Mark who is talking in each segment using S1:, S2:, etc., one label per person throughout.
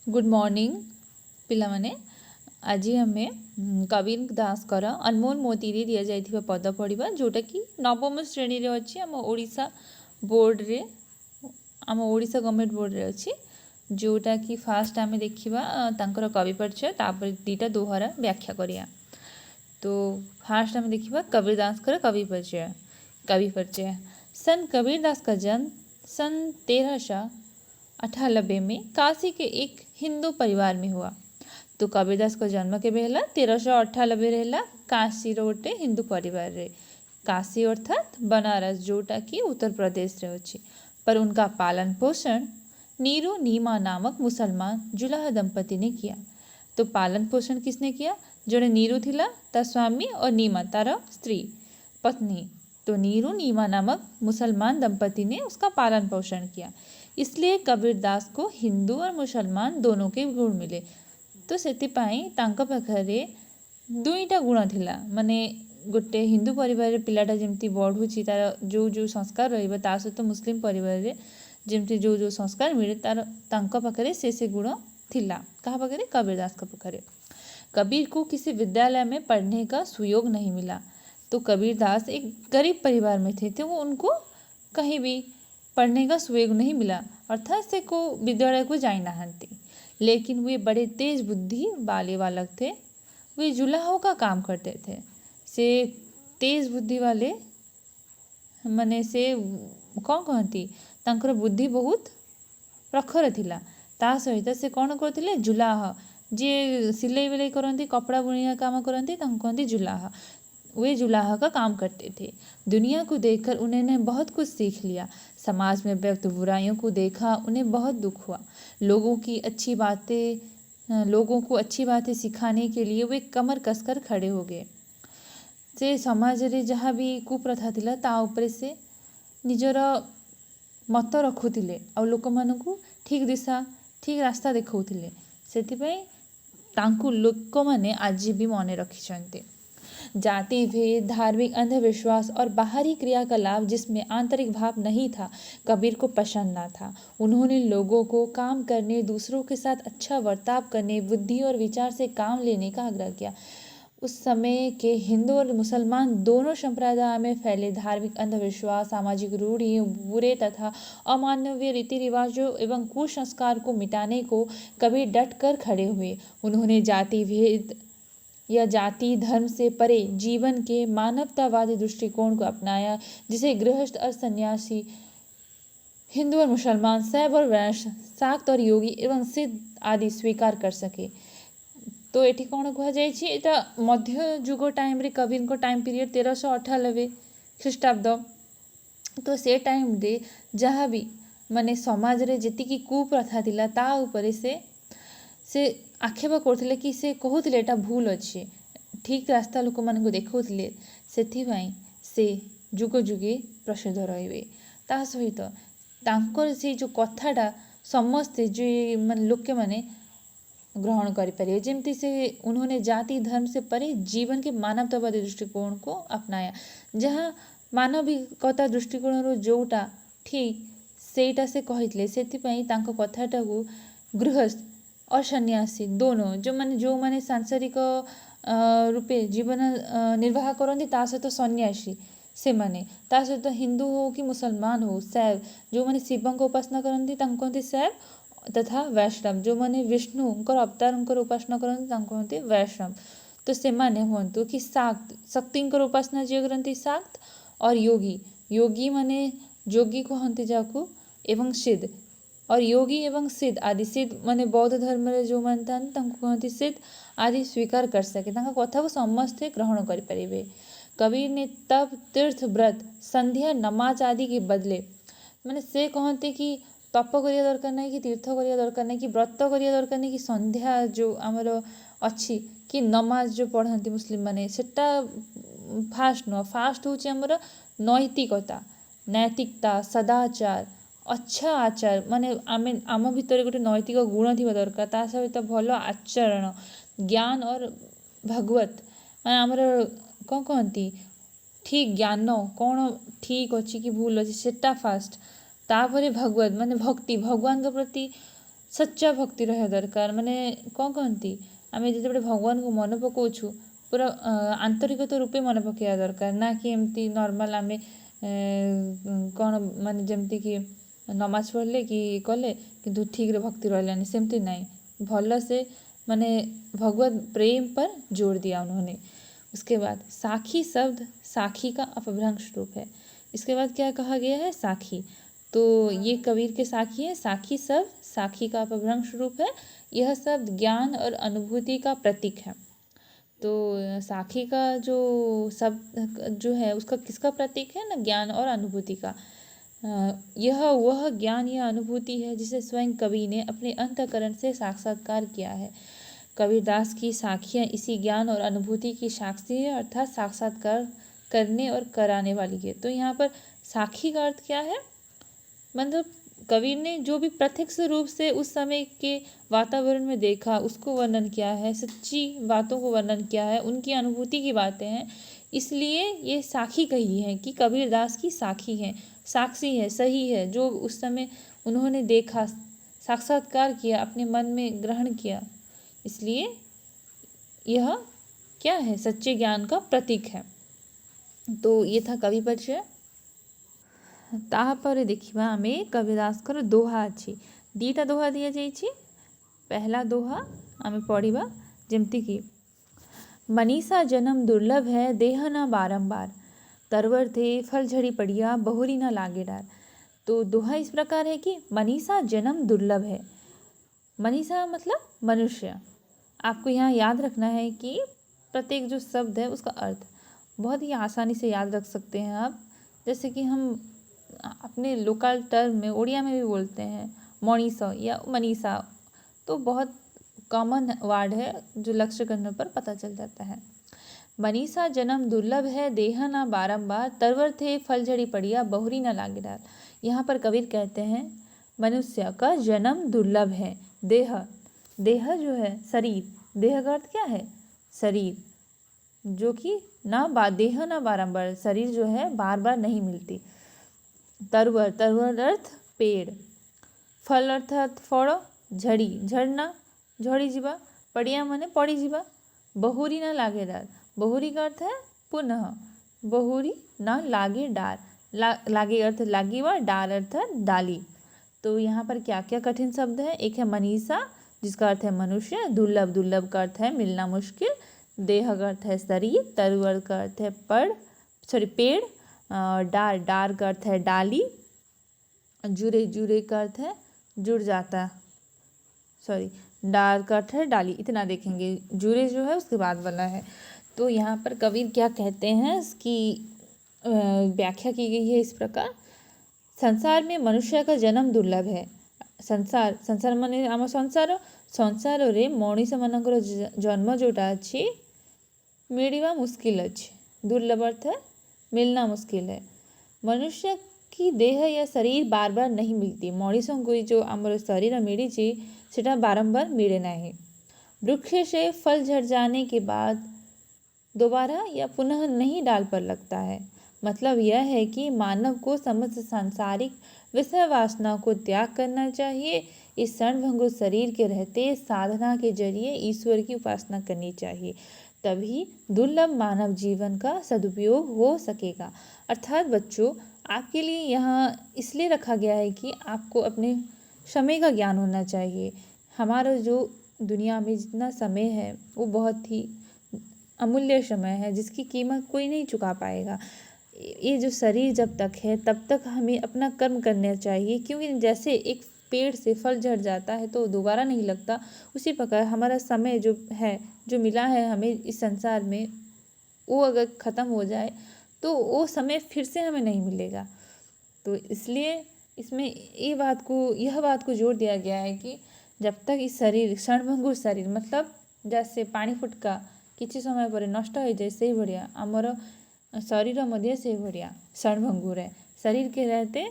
S1: Good morning पिलामाने। आज आम कबीर दासकर अनमोल मोती दि जा पद पढ़ा जोटा कि नवम श्रेणी रे अच्छी आम ओडिशा बोर्ड रे आम ओडिशा गवर्नमेंट बोर्ड रे अच्छी जोटा कि फास्ट आम देखा तांकर कवि परिचय तापर दीटा दोहरा व्याख्या करिया। तो फास्ट आम देखा कबीर दासकर कवि परिचय। सन कबीर दास का जन्म सन 1398 में काशी के एक हिंदू परिवार में हुआ। तो कबीरदास का जन्म के बेला 1398 रहला काशी रो गोटे हिंदू परिवार रे। काशी अर्थात बनारस जोटा कि उत्तर प्रदेश रे अछि। पर उनका पालन पोषण नीरू नीमा नामक मुसलमान जुलाहा दंपति ने किया। तो पालन पोषण किसने किया? जोड़े नीरू थिला ता स्वामी और नीमा तार स्त्री पत्नी। तो नीरू नीमा नामक मुसलमान दंपति ने उसका पालन पोषण किया। इसलिए कबीरदास को हिंदू और मुसलमान दोनों के गुण मिले। तो सेतिपाई तांका पाखरे दुईटा गुण थिला। माने गोटे हिंदू परिवार पिलाटा जेमती बढ़ुची तार जो जो संस्कार रहिबा ता सहित मुस्लिम परिवार रे जेमती जो जो संस्कार मिले तार तांका पाखरे से गुण थिला। कहा पाखरे? कबीरदास का पाखरे। कबीर को किसी विद्यालय में पढ़ने का सुयोग नहीं मिला। तो कबीरदास एक गरीब परिवार में थे तो उनको कहीं भी पढ़ने का सुयोग नहीं मिला, अर्थात से को विद्यालय को जाई नहांती। लेकिन वे बड़े तेज बुद्धि वाले बालक थे। वे जुलाहों का काम करते थे। से तेज बुद्धि वाले माने से कौन कहती तांकर बुद्धि बहुत प्रखर थिला। ता सहित से कौन करथिले? जुलाह जे सिलाई बिलाई करती कपड़ा बुनिया काम करती कहती जुलाह। वे जुलाह का काम करते थे। दुनिया को देखकर उन्होंने बहुत कुछ सीख लिया। समाज में व्यक्त बुराइयों को देखा, उन्हें बहुत दुख हुआ। लोगों को अच्छी बातें सिखाने के लिए वे कमर कसकर खड़े हो गए। से समाज रे जहाँ भी कुप्रथा थिला ता उपरे से निजर मत रखुथिले और लोक मानकु ठीक दिशा ठीक रास्ता देखौथिले। सेतिपई तांकु लोक माने आज भी मने रखिछन्ते। जाति भेद, धार्मिक अंधविश्वास और बाहरी क्रियाकलाप जिसमें आंतरिक भाव नहीं था, कबीर को पसंद न था। उन्होंने लोगों को काम करने, दूसरों के साथ अच्छा बर्ताव करने, बुद्धि और विचार से काम लेने का आग्रह किया। उस समय के हिंदू और मुसलमान दोनों संप्रदाय में फैले धार्मिक अंधविश्वास, सामाजिक रूढ़ियों, बुरे तथा अमानवीय रीति रिवाजों एवं कुसंस्कार को मिटाने को कबीर डट कर खड़े हुए। उन्होंने जाति भेद या जाति धर्म से परे जीवन के मानवतावादी दृष्टिकोण को अपनाया, जिसे गृहस्थ और सन्यासी, हिंदू और मुसलमान, शैव और वैश्य, शाक्त और योगी एवं सिद्ध आदि स्वीकार कर सके। तो ये कौन कह मध्य जुग टाइम रे कबीर को टाइम पीरियड 1398 ख्रीष्टाब्द। तो से टाइम रे जहाँ भी माने समाज रे जेतिकी कुप्रथा थिला ता उपरे से आक्षेप करथिले कि से कहूथिले एटा भूल अच्छे, ठीक रास्ता लोक मानकु देखौथिले। सेथिबाई से जुग जुगे प्रसिद्ध रहिबे। ता सहित तांकर से जो कथाटा समस्ते जो माने लोके माने ग्रहण करें। जमती से उन्होंने जाति धर्म से परे जीवन के मानवतावादी दृष्टिकोण को अपनाया, जहाँ मानविकता दृष्टिकोण जोटा ठीक सेटा से कहते से कथाटा को गृहस्थ और सन्यासी दोनों जो माने सांसारिक रूपे जीवन निर्वाह करती सहित सन्यासी से माने ता सहित हिंदू हो कि मुसलमान हो, शैव जो माने शिव को उपासना करती कहते शैव, तथा वैष्णव जो माने विष्णु अवतार उपासना करते वैष्णव। तो से माने हूँ कि शाक्त शक्ति उपासना जी करती शाक्त, और योगी माने योगी कहते जाकू, एवं सिद्ध और योगी एवं सिद्ध आदि। सिद्ध माने बौद्ध धर्म रे जो मानता कहते सिद्ध आदि स्वीकार कर सके, कथा को समस्ते ग्रहण करें। कबीर ने तप तीर्थ व्रत संध्या नमाज आदि के बदले माने से कहते कि तप करिया दरकार नहीं, कि तीर्थ करिया दरकार नहीं, कि व्रत करिया दरकार नहीं, कि संध्या जो आमर अच्छी कि नमाज जो पढ़ती मुस्लिम माने सेटा फास्ट नुह। फास्ट हूँ आमर नैतिकता, नैतिकता, सदाचार, अच्छा आचार माने आम भितर गोटे नैतिक गुण थी दरकार। ता सहित भल आचरण, ज्ञान और भगवत माने आमर कौन कहती ठीक ज्ञान कौन ठीक अच्छी कि भूल अच्छी सेटा फास्ट। तापरे भगवत माने भक्ति, भगवान के प्रति सच्चा भक्ति रहा दरकार माने कौन कहती आम जो भगवान को मन पकाउछु पूरा आंतरिकता रूपे मन पकड़ा दरकार ना कि एमती नॉर्मल आम कौन माने जमती कि नमाज पढ़ले कि कले किंतु ठीक रे भक्ति रही सेमती नहीं भल से माने भगवत प्रेम पर जोर दिया उन्होंने। उसके बाद साखी शब्द साखी का अपभ्रंश रूप है। इसके बाद क्या कहा गया है साखी, तो ये कबीर के साखी है। साखी शब्द साखी का अपभ्रंश रूप है। यह शब्द ज्ञान और अनुभूति का प्रतीक है। तो साखी का जो शब्द जो है उसका किसका प्रतीक है ना, ज्ञान और अनुभूति का। यह वह ज्ञान या अनुभूति है जिसे स्वयं कवि ने अपने अंतःकरण से साक्षात्कार किया है। कबीरदास की साखियाँ इसी ज्ञान और अनुभूति की साक्षी है, अर्थात साक्षात्कार करने और कराने वाली है। तो यहाँ पर साखी का अर्थ क्या है, मतलब कबीर ने जो भी प्रत्यक्ष रूप से उस समय के वातावरण में देखा उसको वर्णन किया है, सच्ची बातों को वर्णन किया है, उनकी अनुभूति की बातें हैं, इसलिए ये साखी कही है कि कबीरदास की साखी है, साक्षी है, सही है। जो उस समय उन्होंने देखा, साक्षात्कार किया, अपने मन में ग्रहण किया, इसलिए यह क्या है, सच्चे ज्ञान का प्रतीक है। तो ये था कवि परिचय। तापर देखा आम कबीरदासकर दोहा अच्छी दीटा दोहा दि जाइए। पहला दोहा आम पढ़ा जमती कि मनीषा जन्म दुर्लभ है देह न बारंबार, तरवर थे फल झड़ी पड़िया बहुरी न लागे डार। तो दोहा इस प्रकार है कि मनीषा जन्म दुर्लभ है। मनीषा मतलब मनुष्य। आपको यहाँ याद रखना है कि प्रत्येक जो शब्द है उसका अर्थ बहुत ही आसानी से याद रख सकते हैं आप। जैसे कि हम अपने लोकल टर्म में उड़िया में भी बोलते हैं मनीषा या मनीषा, तो बहुत कॉमन वर्ड है जो लक्ष्य करने पर पता चल जाता है। मनीषा जन्म दुर्लभ है देह न बारंबार, तरवर थे फल झड़ी पड़िया बहुरी न लागे डाल। यहाँ पर कबीर कहते हैं मनुष्य का जन्म दुर्लभ है। देह, देह जो है शरीर, देह का अर्थ क्या है, शरीर, जो कि देह न बारंबार, शरीर जो है बार बार नहीं मिलती। तरवर, तरवर अर्थ पेड़, फल अर्थात फल, झड़ी झड़ना झड़ी जीवा, पड़िया माने पड़ी जीवा, बहुरी न लागे डार, बहुरी का अर्थ है पुनः, बहुरी न लागे डार, लागे अर्थ लागी व डार अर्थात डाली। तो यहाँ पर क्या क्या कठिन शब्द है, एक है मनीषा जिसका अर्थ है मनुष्य, दुर्लभ, दुर्लभ का अर्थ है मिलना मुश्किल, देह का अर्थ है शरीर, तरवर का अर्थ है पेड़, डार, डार का अर्थ है डाली, जुरे, जुरे का अर्थ है जुड़ जाता, डार का अर्थ है डाली। इतना देखेंगे, जुरे जो है उसके बाद वाला है। तो यहाँ पर कबीर क्या कहते हैं, इसकी व्याख्या की गई है इस प्रकार। संसार में मनुष्य का जन्म दुर्लभ है। संसार, संसार माने आम संसार, संसार रे मनीष मानकर जन्म जोटा अच्छी मिलवा मुश्किल अच्छे, दुर्लभ अर्थ है मिलना मुश्किल है। मनुष्य की देह या शरीर बार बार नहीं मिलती, मनीष को जो आमर शरीर मिली सेटा बारंबार मिले नहीं। वृक्ष से फल झड़ जाने के बाद दोबारा या पुनः नहीं डाल पर लगता है। मतलब यह है कि मानव को समस्त सांसारिक विषय वासना को त्याग करना चाहिए। इस क्षणभंगुर शरीर के रहते साधना के जरिए ईश्वर की उपासना करनी चाहिए, तभी दुर्लभ मानव जीवन का सदुपयोग हो सकेगा। अर्थात बच्चों, आपके लिए यहाँ इसलिए रखा गया है कि आपको अपने समय का ज्ञान होना चाहिए। हमारा जो दुनिया में जितना समय है वो बहुत ही अमूल्य समय है जिसकी कीमत कोई नहीं चुका पाएगा। ये जो शरीर जब तक है तब तक हमें अपना कर्म करना चाहिए, क्योंकि जैसे एक पेड़ से फल झड़ जाता है तो दोबारा नहीं लगता, उसी प्रकार हमारा समय जो है, जो मिला है हमें इस संसार में, वो अगर ख़त्म हो जाए तो वो समय फिर से हमें नहीं मिलेगा। तो इसलिए इसमें यह बात को जोर दिया गया है कि जब तक इस शरीर क्षणभंगुर शरीर, मतलब जैसे पानी फुटका किसी समय पर नष्ट हो जाए से भाया आमर शरीर मध्य से भाया क्षणभंगुर है। शरीर के रहते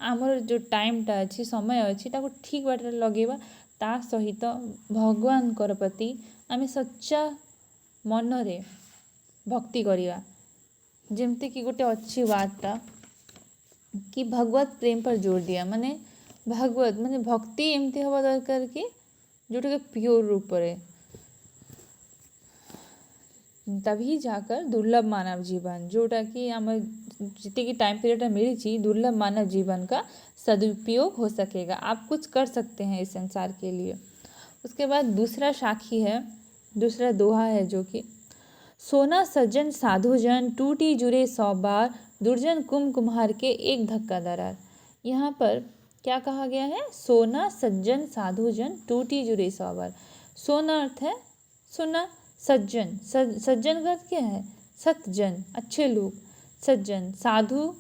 S1: आमर जो टाइमटा अच्छी समय अच्छी ताको ठीक बाटे लगेवा, ता सहित भगवान प्रति आम सच्चा मनरे भक्ति करिया। जेमती कि गोटे अच्छी बातटा कि भगवत प्रेम पर जोर दिया, माने भागवत माने भक्ति एमती हवा दरकार कि जोटा प्योर रूप रे, तभी जाकर दुर्लभ मानव जीवन जोटा कि आम जी टाइम पीरियड मिली दुर्लभ मानव जीवन का सदुपयोग हो सकेगा। आप कुछ कर सकते हैं इस संसार के लिए। उसके बाद दूसरा साखी है, दूसरा दोहा है जो कि सोना सज्जन साधुजन टूटी जुरे 100 बार, दुर्जन कुम्हार के एक धक्का दरार। यहाँ पर क्या कहा गया है? सोना सज्जन साधुजन टूटी जुरे 100 बार। सोना अर्थ है सोना, सज्जन सज्जन का अर्थ क्या है? सतजन, अच्छे लोग। सज्जन साधु,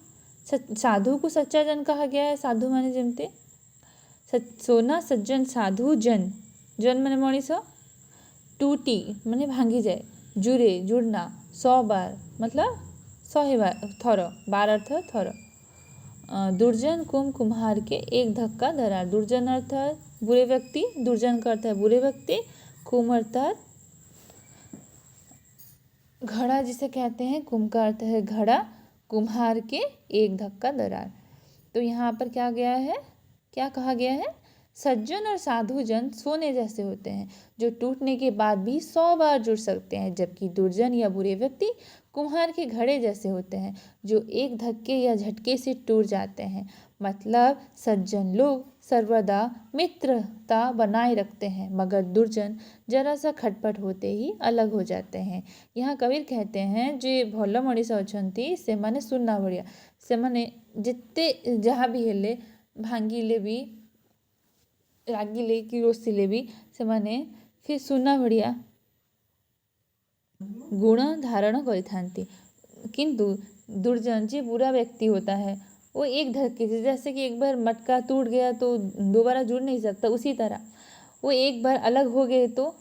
S1: साधु को सच्चा जन कहा गया है। साधु माने जमते सोना सज्जन साधु जन, जन माने मनीष, टूटी माने भांगी जाए, जुरे जुड़ना, 100 बार मतलब 100 बार थर, बार अर्थ थर। दुर्जन कुम्हार के एक धक्का दरार। दुर्जन अर्थात बुरे व्यक्ति, दुर्जन का अर्थ है बुरे व्यक्ति, कुम अर्थात घड़ा जिसे कहते हैं, कुम का अर्थ है घड़ा, कुम्हार के एक धक्का दरार। तो यहाँ पर क्या गया है, क्या कहा गया है? सज्जन और साधु जन सोने जैसे होते हैं जो टूटने के बाद भी 100 बार जुड़ सकते हैं, जबकि दुर्जन या बुरे व्यक्ति कुम्हार के घड़े जैसे होते हैं जो एक धक्के या झटके से टूट जाते हैं। मतलब सज्जन लोग सर्वदा मित्रता बनाए रखते हैं, मगर दुर्जन जरा सा खटपट होते ही अलग हो जाते हैं। यहाँ कबीर कहते हैं जे भल मनीष अछंती से माने सुनना भड़िया, से माने जिते जहाँ भी हेले भांगिले भी रागिले कि रोसिले भी से माने फिर सुना भड़िया गुण धारण करिथांती। किंतु दुर्जन जो बुरा व्यक्ति होता है वो एक धक्के से, जैसे कि एक बार मटका टूट गया तो दोबारा जुड़ नहीं सकता, उसी तरह वो एक बार अलग हो गए तो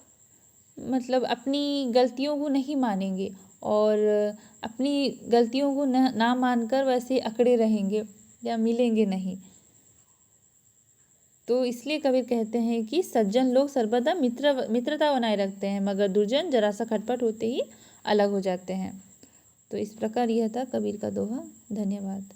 S1: मतलब अपनी गलतियों को नहीं मानेंगे और अपनी गलतियों को ना मानकर वैसे अकड़े रहेंगे या मिलेंगे नहीं। तो इसलिए कबीर कहते हैं कि सज्जन लोग सर्वदा मित्रता बनाए रखते हैं, मगर दुर्जन जरा सा खटपट होते ही अलग हो जाते हैं। तो इस प्रकार यह था कबीर का दोहा। धन्यवाद।